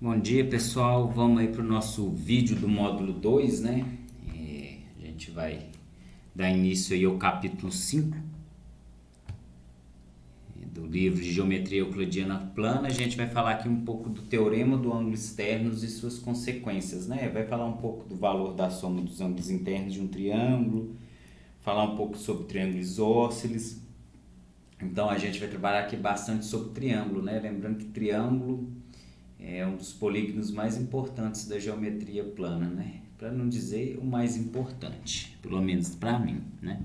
Bom dia, pessoal. Vamos aí para o nosso vídeo do módulo 2, né? A gente vai dar início aí ao capítulo 5 do livro de Geometria Euclidiana Plana. A gente vai falar aqui um pouco do teorema do ângulo externo e suas consequências, né? Vai falar um pouco do valor da soma dos ângulos internos de um triângulo, falar um pouco sobre triângulo isósceles. Então a gente vai trabalhar aqui bastante sobre triângulo, né? Lembrando que triângulo é um dos polígonos mais importantes da geometria plana, né? Para não dizer o mais importante, pelo menos para mim, né?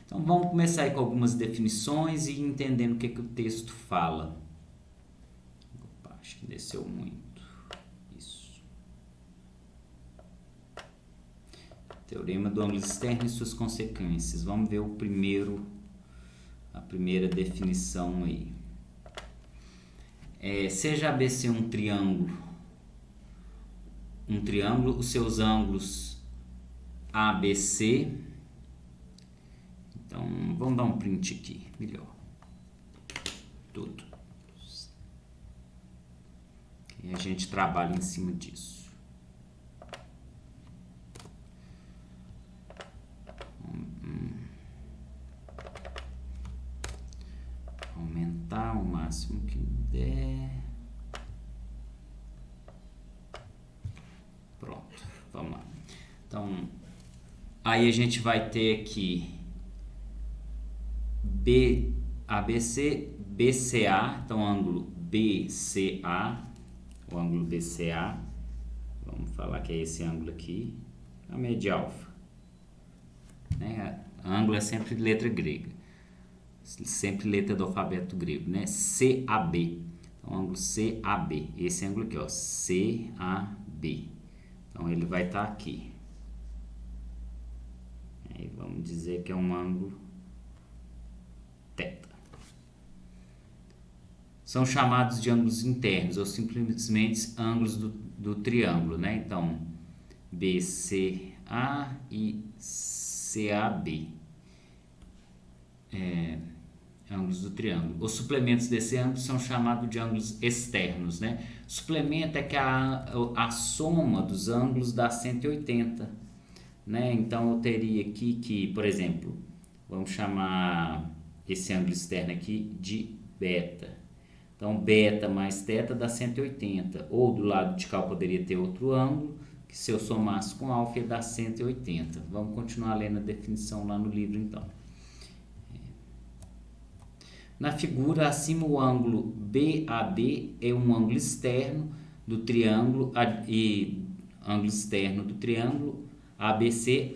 Então vamos começar aí com algumas definições e entendendo o que o texto fala. Opa, acho que desceu muito. Isso. Teorema do ângulo externo e suas consequências. Vamos ver a primeira definição aí. Seja ABC um triângulo, os seus ângulos ABC. Então vamos dar um print aqui, melhor. Tudo. E a gente trabalha em cima disso. Aumentar o máximo que der. Pronto, vamos lá. Então, aí a gente vai ter aqui ABC, BCA, então ângulo BCA, o ângulo BCA, vamos falar que é esse ângulo aqui, a média alfa, né? Ângulo é sempre letra grega, sempre letra do alfabeto grego, né? CAB, então ângulo CAB, esse ângulo aqui, ó, CAB, então ele vai estar aqui, aí vamos dizer que é um ângulo θ. São chamados de ângulos internos ou simplesmente ângulos do triângulo, né? Então, BCA e CAB, ângulos do triângulo. Os suplementos desse ângulo são chamados de ângulos externos, né? Suplemento é que a soma dos ângulos dá 180, né? Então, eu teria aqui que, por exemplo, vamos chamar esse ângulo externo aqui de beta. Então, beta mais θ dá 180. Ou do lado de cá eu poderia ter outro ângulo, que se eu somasse com alfa ia dar 180. Vamos continuar lendo a definição lá no livro, então. Na figura, acima o ângulo BAB é um ângulo externo do triângulo e ângulo externo do triângulo ABC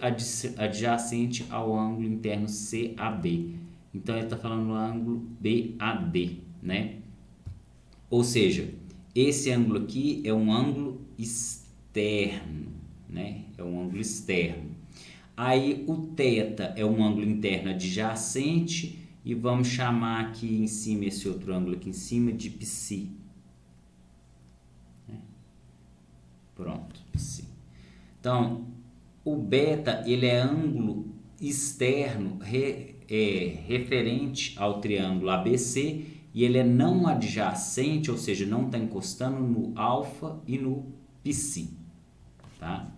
adjacente ao ângulo interno CAB. Então, ele está falando do ângulo BAD, né? Ou seja, esse ângulo aqui é um ângulo externo, né? É um ângulo externo. Aí, o θ é um ângulo interno adjacente e vamos chamar aqui em cima, esse outro ângulo aqui em cima, de π. Pronto, π. Então, o beta, ele é ângulo externo referente ao triângulo ABC e ele é não adjacente, ou seja, não está encostando no alfa e no π, tá?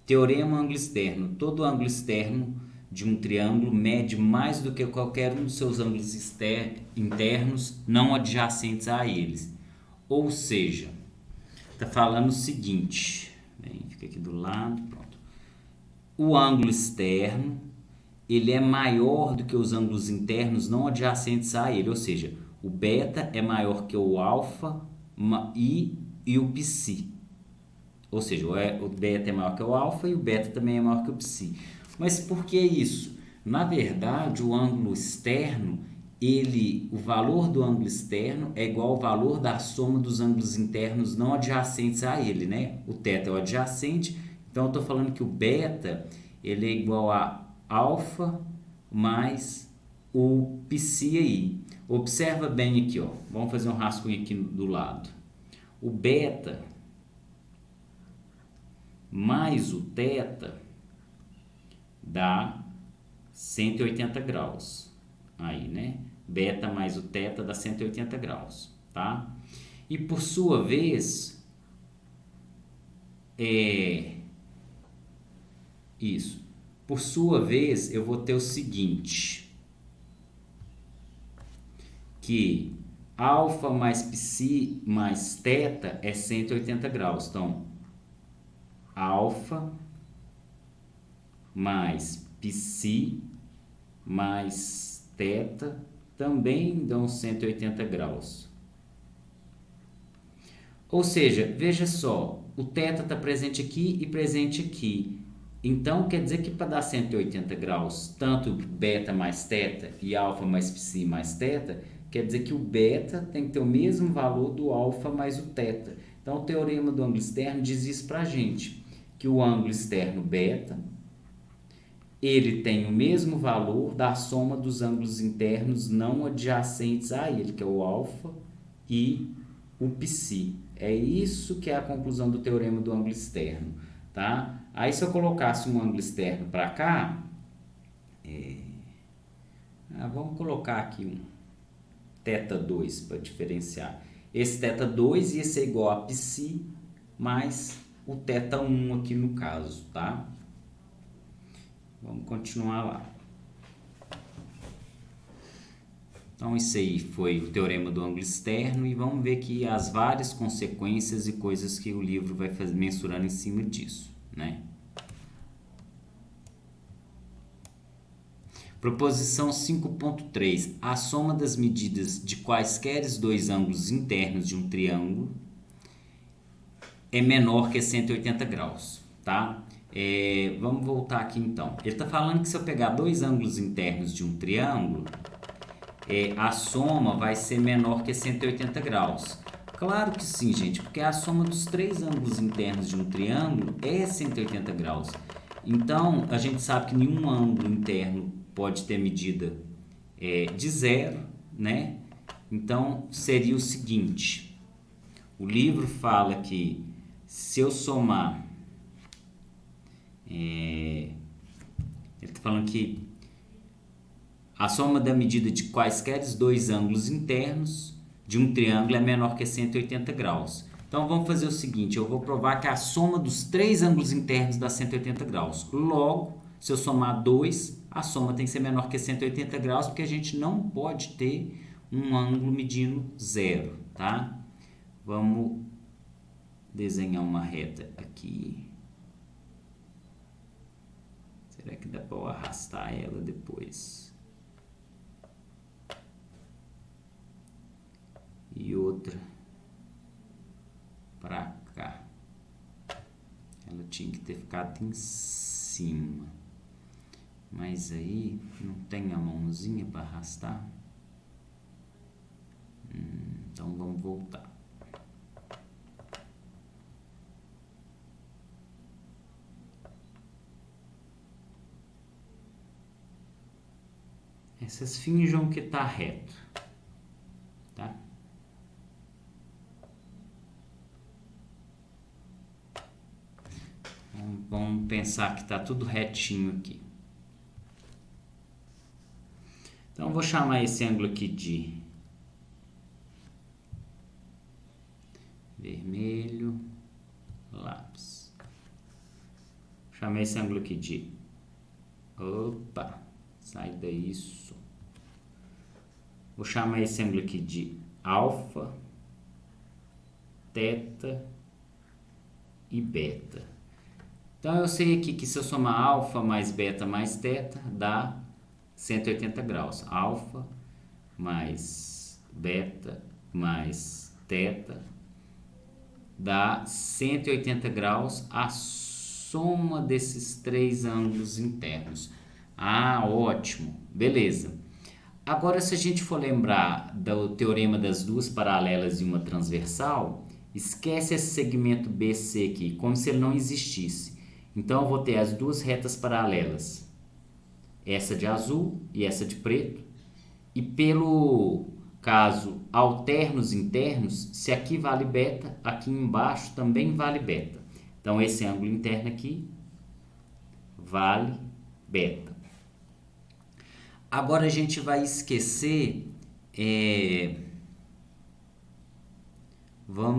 Teorema ângulo externo. Todo ângulo externo de um triângulo mede mais do que qualquer um dos seus ângulos internos não adjacentes a eles. Ou seja, está falando o seguinte, fica aqui do lado, pronto. O ângulo externo, ele é maior do que os ângulos internos não adjacentes a ele, ou seja, o beta é maior que o alfa e o π. Ou seja, o beta é maior que o alfa e o beta também é maior que o π. Mas por que isso? Na verdade, o ângulo externo, o valor do ângulo externo é igual ao valor da soma dos ângulos internos não adjacentes a ele, né? O θ é o adjacente, então eu estou falando que o beta ele é igual a alfa mais o π aí. Observa bem aqui, ó. Vamos fazer um rascunho aqui do lado. O beta mais o θ dá 180 graus. Aí, né? Beta mais o θ dá 180 graus, tá? E por sua vez, isso. Por sua vez, eu vou ter o seguinte, que alfa mais psi mais teta é 180 graus. Então, alfa mais psi mais teta também dão 180 graus. Ou seja, veja só, o θ está presente aqui e presente aqui. Então, quer dizer que para dar 180 graus, tanto beta mais θ e alfa mais psi mais θ, quer dizer que o beta tem que ter o mesmo valor do alfa mais o θ. Então, o teorema do ângulo externo diz isso para a gente, que o ângulo externo beta, ele tem o mesmo valor da soma dos ângulos internos não adjacentes a ele, que é o alfa e o psi. É isso que é a conclusão do teorema do ângulo externo, tá? Aí se eu colocasse um ângulo externo para cá, vamos colocar aqui um θ2 para diferenciar. Esse θ2 ia ser igual a π mais o θ1 aqui no caso, tá? Vamos continuar lá. Então, isso aí foi o teorema do ângulo externo e vamos ver aqui as várias consequências e coisas que o livro vai mensurando em cima disso, né? Proposição 5.3. A soma das medidas de quaisquer dois ângulos internos de um triângulo é menor que 180 graus, tá? Vamos voltar aqui então. Ele está falando que se eu pegar dois ângulos internos de um triângulo, a soma vai ser menor que 180 graus. Claro que sim, gente, porque a soma dos três ângulos internos de um triângulo é 180 graus. Então, a gente sabe que nenhum ângulo interno pode ter medida de zero, né? Então, seria o seguinte, o livro fala que se eu somar, ele está falando que a soma da medida de quaisquer dois ângulos internos de um triângulo é menor que 180 graus. Então, vamos fazer o seguinte, eu vou provar que a soma dos três ângulos internos dá 180 graus. Logo, se eu somar 2, a soma tem que ser menor que 180 graus, porque a gente não pode ter um ângulo medindo zero, tá? Vamos desenhar uma reta aqui. Será que dá para eu arrastar ela depois? E outra para cá. Ela tinha que ter ficado em cima. Mas aí não tem a mãozinha para arrastar. Então vamos voltar. Essas finjam que tá reto, tá? Vamos pensar que tá tudo retinho aqui. Então, eu vou chamar esse ângulo aqui de vermelho, lápis. Chamei esse ângulo aqui de... Opa! Sai daí, isso. Vou chamar esse ângulo aqui de alfa, θ e beta. Então, eu sei aqui que se eu somar alfa mais beta mais θ, dá 180 graus. Alfa mais beta mais θ dá 180 graus a soma desses três ângulos internos. Ah, ótimo. Beleza. Agora, se a gente for lembrar do teorema das duas paralelas e uma transversal, esquece esse segmento BC aqui, como se ele não existisse. Então, eu vou ter as duas retas paralelas, essa de azul e essa de preto. E pelo caso alternos internos, se aqui vale beta, aqui embaixo também vale beta. Então, esse ângulo interno aqui vale beta. Agora a gente vai esquecer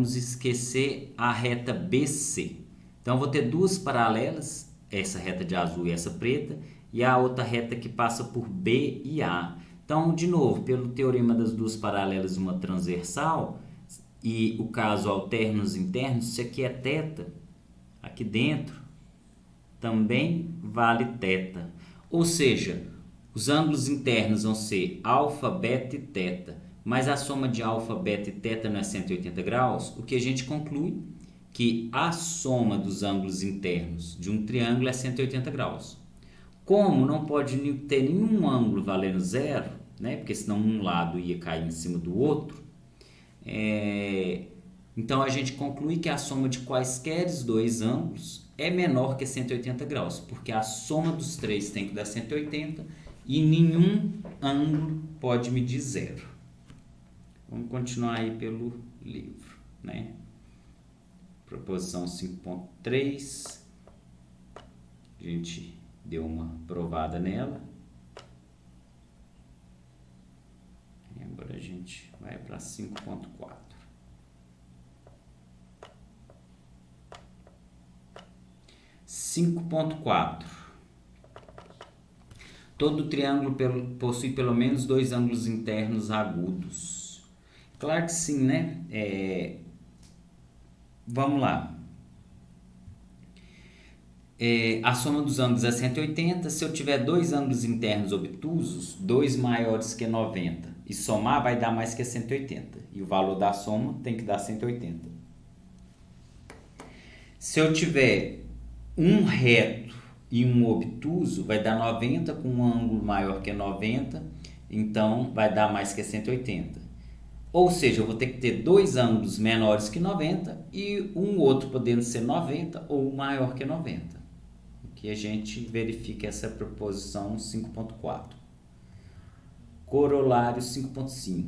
vamos esquecer a reta BC. Então, eu vou ter duas paralelas, essa reta de azul e essa preta, e a outra reta que passa por B e A. Então, de novo, pelo teorema das duas paralelas e uma transversal, e o caso alternos internos, se aqui é θ, aqui dentro também vale θ. Ou seja, os ângulos internos vão ser alfa, beta e θ. Mas a soma de alfa, beta e θ não é 180 graus? O que a gente conclui? Que a soma dos ângulos internos de um triângulo é 180 graus. Como não pode ter nenhum ângulo valendo zero, né? Porque senão um lado ia cair em cima do outro, então a gente conclui que a soma de quaisquer dois ângulos é menor que 180 graus, porque a soma dos três tem que dar 180 e nenhum ângulo pode medir zero. Vamos continuar aí pelo livro, né? Proposição 5.3, a gente deu uma provada nela. E agora a gente vai para 5.4. Todo triângulo possui pelo menos dois ângulos internos agudos. Claro que sim, né? Vamos lá. A soma dos ângulos é 180. Se eu tiver dois ângulos internos obtusos, dois maiores que 90, e somar vai dar mais que 180. E o valor da soma tem que dar 180. Se eu tiver um reto e um obtuso, vai dar 90 com um ângulo maior que 90, então vai dar mais que 180. Ou seja, eu vou ter que ter dois ângulos menores que 90 e um outro podendo ser 90 ou maior que 90. Que a gente verifica essa proposição 5.4. Corolário 5.5.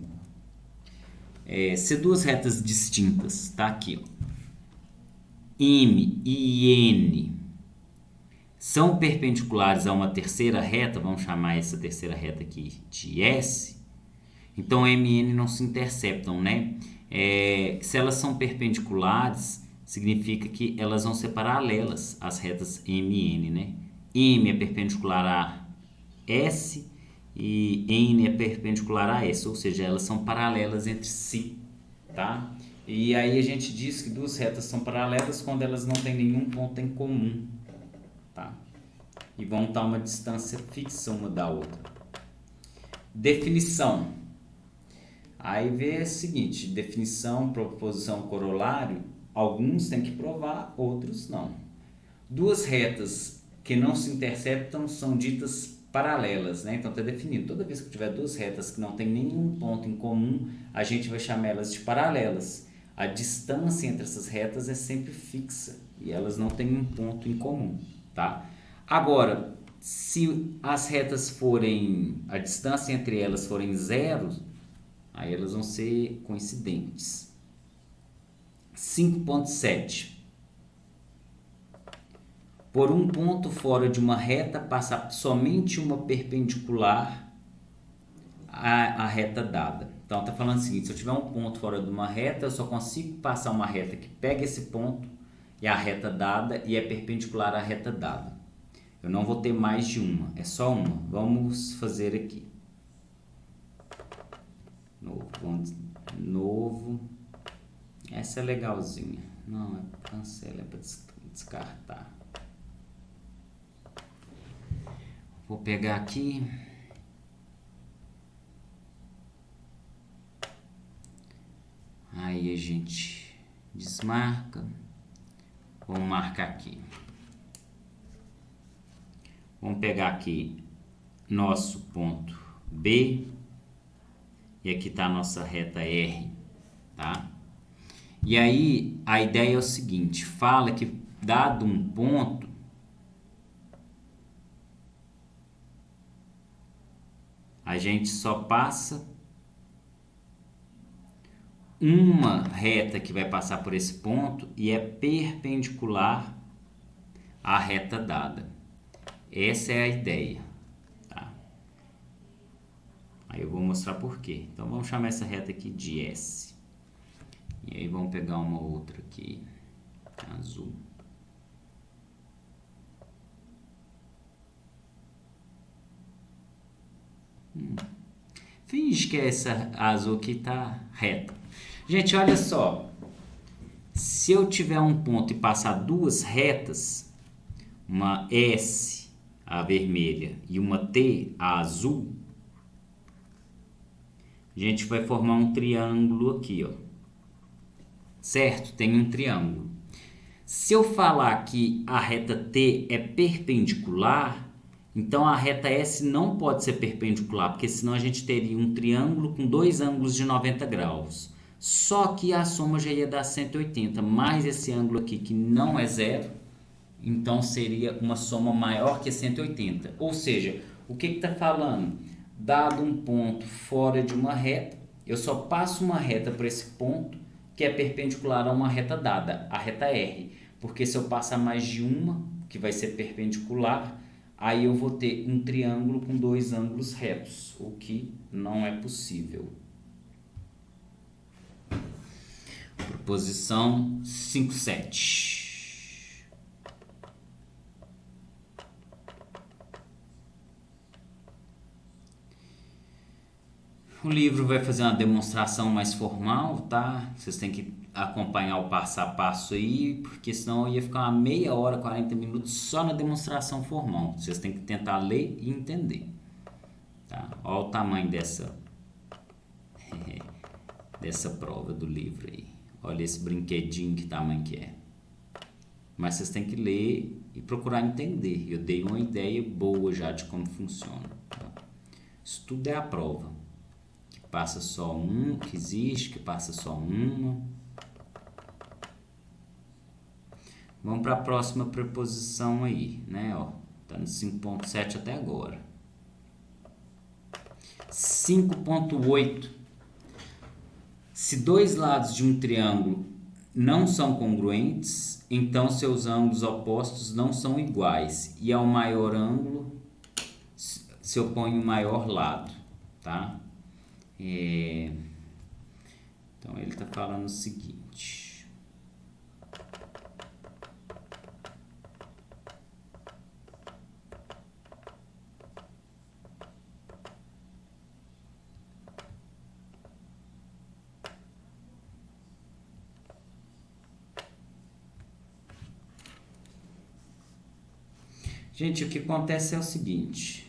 Se duas retas distintas, tá aqui, ó, M e N, são perpendiculares a uma terceira reta, vamos chamar essa terceira reta aqui de S, então M e N não se interceptam, né? Se elas são perpendiculares, significa que elas vão ser paralelas às retas M e N, né? M é perpendicular a S e N é perpendicular a S, ou seja, elas são paralelas entre si, tá? E aí a gente diz que duas retas são paralelas quando elas não têm nenhum ponto em comum, tá? E vão estar uma distância fixa uma da outra. Definição. Aí vê o seguinte, definição, proposição, corolário, alguns têm que provar, outros não. Duas retas que não se interceptam são ditas paralelas, né? Então está definido, toda vez que tiver duas retas que não tem nenhum ponto em comum, a gente vai chamar elas de paralelas. A distância entre essas retas é sempre fixa e elas não têm um ponto em comum, tá? Agora, se as retas forem, a distância entre elas forem zero, aí elas vão ser coincidentes. 5.7. Por um ponto fora de uma reta passa somente uma perpendicular à reta dada. Então está falando o seguinte, se eu tiver um ponto fora de uma reta, eu só consigo passar uma reta que pega esse ponto e a reta dada e é perpendicular à reta dada. Eu não vou ter mais de uma, é só uma. Vamos fazer aqui. Novo. Essa é legalzinha. Não, cancela, é para descartar. Vou pegar aqui. Aí a gente desmarca. Vamos marcar aqui. Vamos pegar aqui nosso ponto B. E aqui está a nossa reta R, tá? E aí, a ideia é o seguinte, fala que dado um ponto, a gente só passa uma reta que vai passar por esse ponto e é perpendicular à reta dada. Essa é a ideia, tá? Aí eu vou mostrar por quê. Então, vamos chamar essa reta aqui de S. E aí vamos pegar uma outra aqui, azul. Finge que essa azul aqui tá reta. Gente, olha só. Se eu tiver um ponto e passar duas retas, uma S, a vermelha, e uma T, a azul, a gente vai formar um triângulo aqui, ó. Certo? Tem um triângulo. Se eu falar que a reta T é perpendicular, então a reta S não pode ser perpendicular, porque senão a gente teria um triângulo com dois ângulos de 90 graus. Só que a soma já ia dar 180, mais esse ângulo aqui que não é zero, então seria uma soma maior que 180. Ou seja, o que está falando? Dado um ponto fora de uma reta, eu só passo uma reta para esse ponto que é perpendicular a uma reta dada, a reta R. Porque se eu passar mais de uma, que vai ser perpendicular, aí eu vou ter um triângulo com dois ângulos retos, o que não é possível. Proposição 5.7. O livro vai fazer uma demonstração mais formal, tá? Vocês têm que acompanhar o passo a passo aí, porque senão eu ia ficar uma meia hora, 40 minutos só na demonstração formal. Vocês têm que tentar ler e entender, tá? Olha o tamanho dessa prova do livro aí. Olha esse brinquedinho, que tamanho que é. Mas vocês têm que ler e procurar entender. Eu dei uma ideia boa já de como funciona, tá? Isso tudo é a prova. Que passa só um, que existe, que passa só uma. Vamos para a próxima preposição aí, né? Ó, tá no 5.7 até agora. 5.8. Se dois lados de um triângulo não são congruentes, então seus ângulos opostos não são iguais. E ao maior ângulo se opõe o maior lado, tá? Então ele está falando o seguinte. Gente, o que acontece é o seguinte.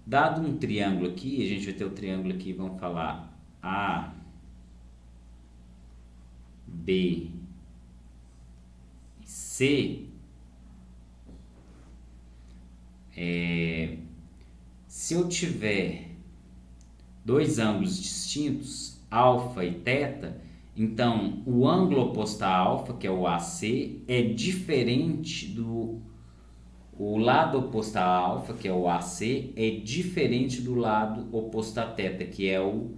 Dado um triângulo aqui, a gente vai ter o triângulo aqui, vamos falar A, B e C. Se eu tiver dois ângulos distintos, alfa e teta, então o ângulo oposto a alfa, que é o AC, é diferente do... O lado oposto a alfa, que é o AC, é diferente do lado oposto a teta, que é o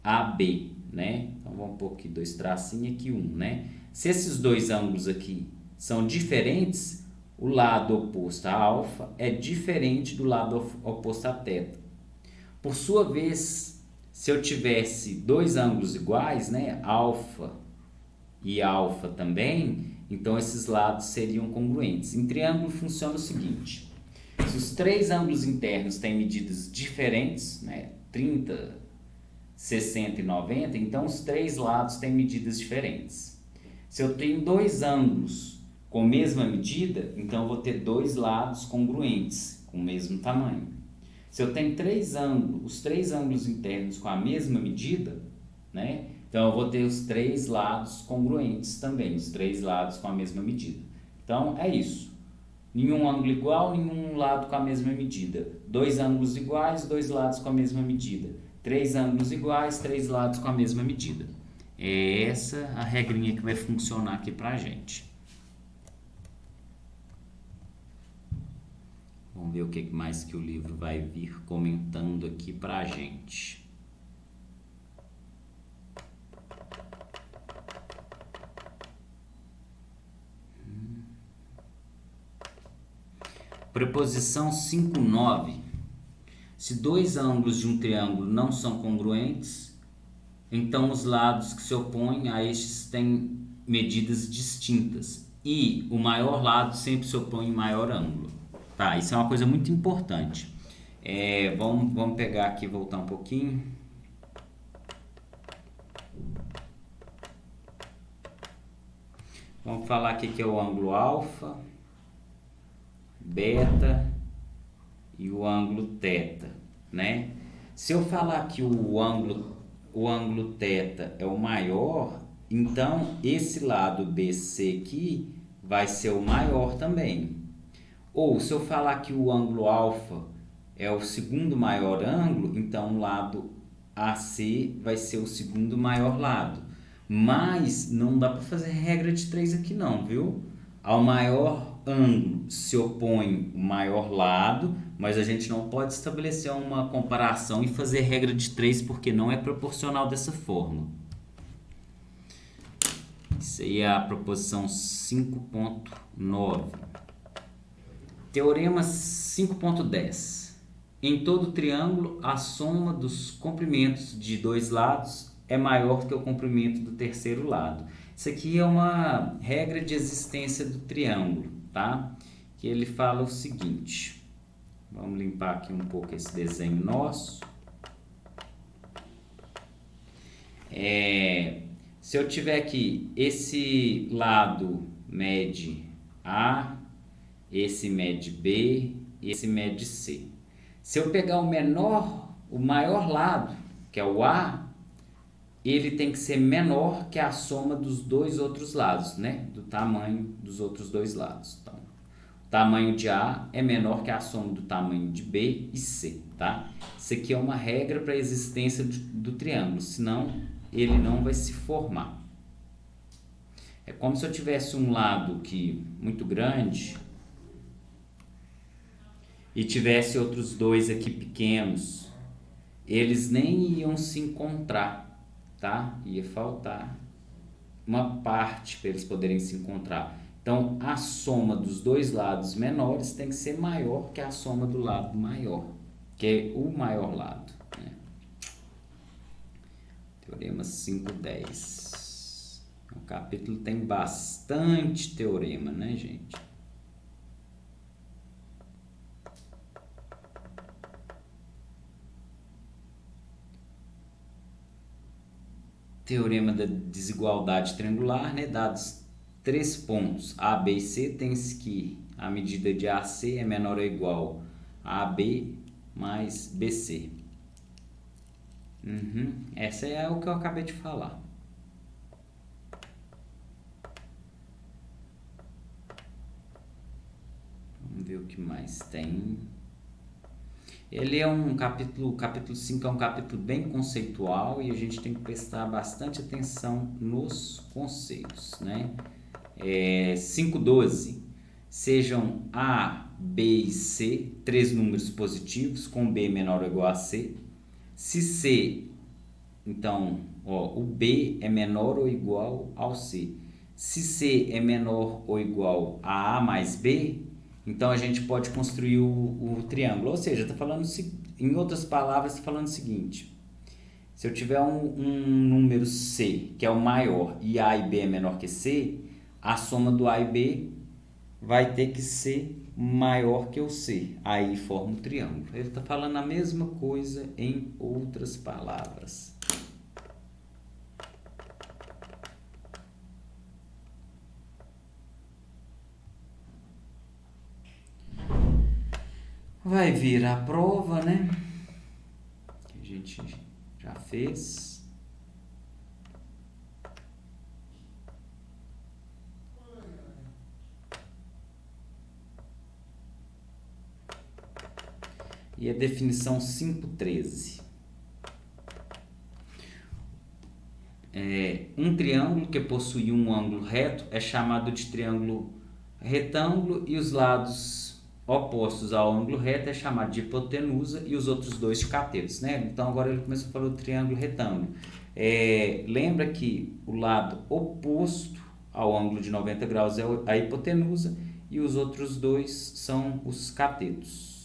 AB, né? Então vamos pôr aqui dois tracinhos, aqui um, né? Se esses dois ângulos aqui são diferentes, o lado oposto a alfa é diferente do lado oposto a teta. Por sua vez, se eu tivesse dois ângulos iguais, né? Alfa e alfa também, então esses lados seriam congruentes. Em triângulo funciona o seguinte: se os três ângulos internos têm medidas diferentes, né, 30, 60 e 90, então os três lados têm medidas diferentes. Se eu tenho dois ângulos com a mesma medida, então eu vou ter dois lados congruentes, com o mesmo tamanho. Se eu tenho os três ângulos internos com a mesma medida, né, então eu vou ter os três lados congruentes também, os três lados com a mesma medida. Então é isso. Nenhum ângulo igual, nenhum lado com a mesma medida. Dois ângulos iguais, dois lados com a mesma medida. Três ângulos iguais, três lados com a mesma medida. É essa a regrinha que vai funcionar aqui pra gente. Vamos ver o que mais que o livro vai vir comentando aqui pra gente. Preposição 5.9. Se dois ângulos de um triângulo não são congruentes, então os lados que se opõem a estes têm medidas distintas. E o maior lado sempre se opõe em maior ângulo. Tá, isso é uma coisa muito importante. Vamos pegar aqui e voltar um pouquinho. Vamos falar aqui que é o ângulo alfa, beta e o ângulo θ, né? Se eu falar que o ângulo θ é o maior, então esse lado BC aqui vai ser o maior também. Ou se eu falar que o ângulo alfa é o segundo maior ângulo, então o lado AC vai ser o segundo maior lado. Mas não dá para fazer regra de 3 aqui não, viu? Ao maior ângulo se opõe o maior lado, mas a gente não pode estabelecer uma comparação e fazer regra de 3 porque não é proporcional dessa forma. Isso aí é a proposição 5.9. Teorema 5.10. Em todo triângulo, a soma dos comprimentos de dois lados é maior que o comprimento do terceiro lado. Isso aqui é uma regra de existência do triângulo, tá? Que ele fala o seguinte. Vamos limpar aqui um pouco esse desenho nosso. Se eu tiver aqui, esse lado mede A, esse mede B, esse mede C. Se eu pegar o maior lado, que é o A, ele tem que ser menor que a soma dos dois outros lados, né? Do tamanho dos outros dois lados. Então, o tamanho de A é menor que a soma do tamanho de B e C, tá? Isso aqui é uma regra para a existência do triângulo, senão ele não vai se formar. É como se eu tivesse um lado aqui muito grande e tivesse outros dois aqui pequenos. Eles nem iam se encontrar, tá? Ia faltar uma parte para eles poderem se encontrar. Então, a soma dos dois lados menores tem que ser maior que a soma do lado maior, que é o maior lado, né? Teorema 5.10. O capítulo tem bastante teorema, né, gente? Teorema da desigualdade triangular, né? Dados 3 pontos A, B e C, tem-se que a medida de AC é menor ou igual a AB mais BC. Essa é o que eu acabei de falar. Vamos ver o que mais tem. Ele é um capítulo 5 é um capítulo bem conceitual e a gente tem que prestar bastante atenção nos conceitos, né? 5.12. Sejam A, B e C 3 números positivos com B menor ou igual a C. Se C, então, o B é menor ou igual ao C. Se C é menor ou igual a A mais B, então a gente pode construir o triângulo. Ou seja, tá falando, em outras palavras, está falando o seguinte: se eu tiver um número C, que é o maior, e A e B é menor que C, a soma do A e B vai ter que ser maior que o C. Aí forma um triângulo. Ele está falando a mesma coisa em outras palavras. Vai vir a prova, né? Que a gente já fez. E a definição 5.13. Um triângulo que possui um ângulo reto é chamado de triângulo retângulo e os lados opostos ao ângulo reto é chamado de hipotenusa e os outros dois de catetos, né? Então agora ele começou a falar do triângulo retângulo. Lembra que o lado oposto ao ângulo de 90 graus é a hipotenusa e os outros dois são os catetos.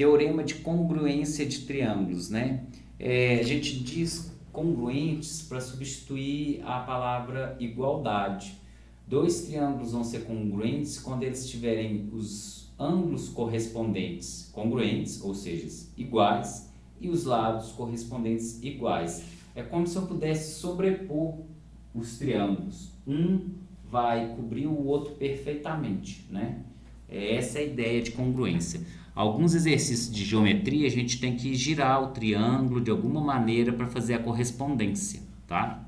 Teorema de congruência de triângulos, né? A gente diz congruentes para substituir a palavra igualdade. Dois triângulos vão ser congruentes quando eles tiverem os ângulos correspondentes congruentes, ou seja, iguais, e os lados correspondentes iguais. É como se eu pudesse sobrepor os triângulos. Um vai cobrir o outro perfeitamente, né? Essa é a ideia de congruência. Alguns exercícios de geometria a gente tem que girar o triângulo de alguma maneira para fazer a correspondência, tá?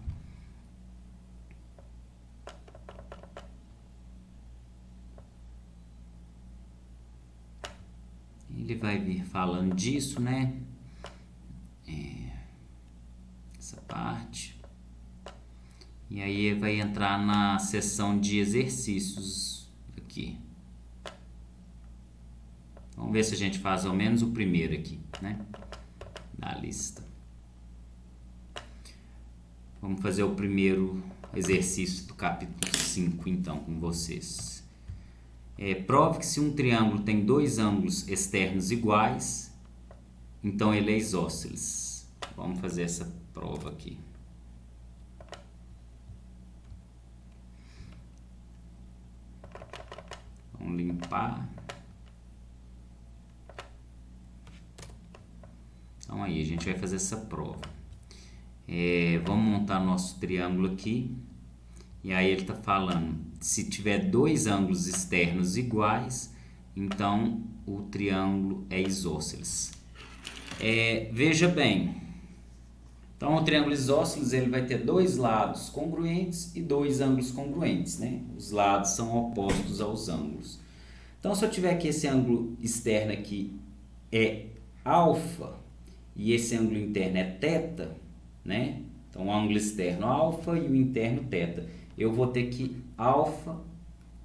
Ele vai vir falando disso, né? Essa parte. E aí vai entrar na seção de exercícios aqui. Vamos ver se a gente faz ao menos o primeiro aqui, né? Da lista. Vamos fazer o primeiro exercício do capítulo 5, então, com vocês. Prove que se um triângulo tem dois ângulos externos iguais, então ele é isósceles. Vamos fazer essa prova aqui. Vamos limpar. Então aí, a gente vai fazer essa prova. Vamos montar nosso triângulo aqui. E aí ele está falando, se tiver dois ângulos externos iguais, então o triângulo é isósceles. Veja bem, então o triângulo isósceles ele vai ter dois lados congruentes e dois ângulos congruentes, né? Os lados são opostos aos ângulos. Então se eu tiver aqui esse ângulo externo aqui é alfa e esse ângulo interno é θ, né? Então o ângulo externo alfa e o interno θ. Eu vou ter que alfa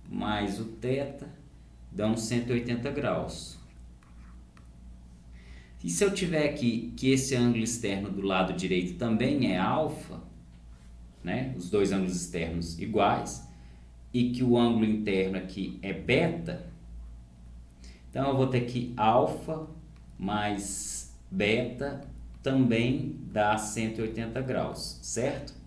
mais o θ dá uns 180 graus. E se eu tiver aqui que esse ângulo externo do lado direito também é alfa, né? Os dois ângulos externos iguais, e que o ângulo interno aqui é beta, então eu vou ter que alfa mais beta também dá 180 graus, certo?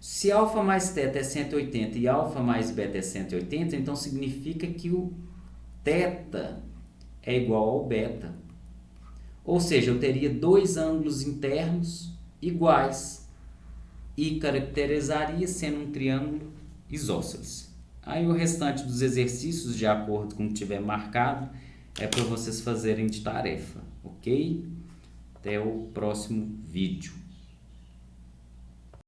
Se alfa mais θ é 180 e alfa mais beta é 180, então significa que o θ é igual ao beta. Ou seja, eu teria dois ângulos internos iguais e caracterizaria sendo um triângulo isósceles. Aí o restante dos exercícios, de acordo com o que tiver marcado, é para vocês fazerem de tarefa, ok? Até o próximo vídeo.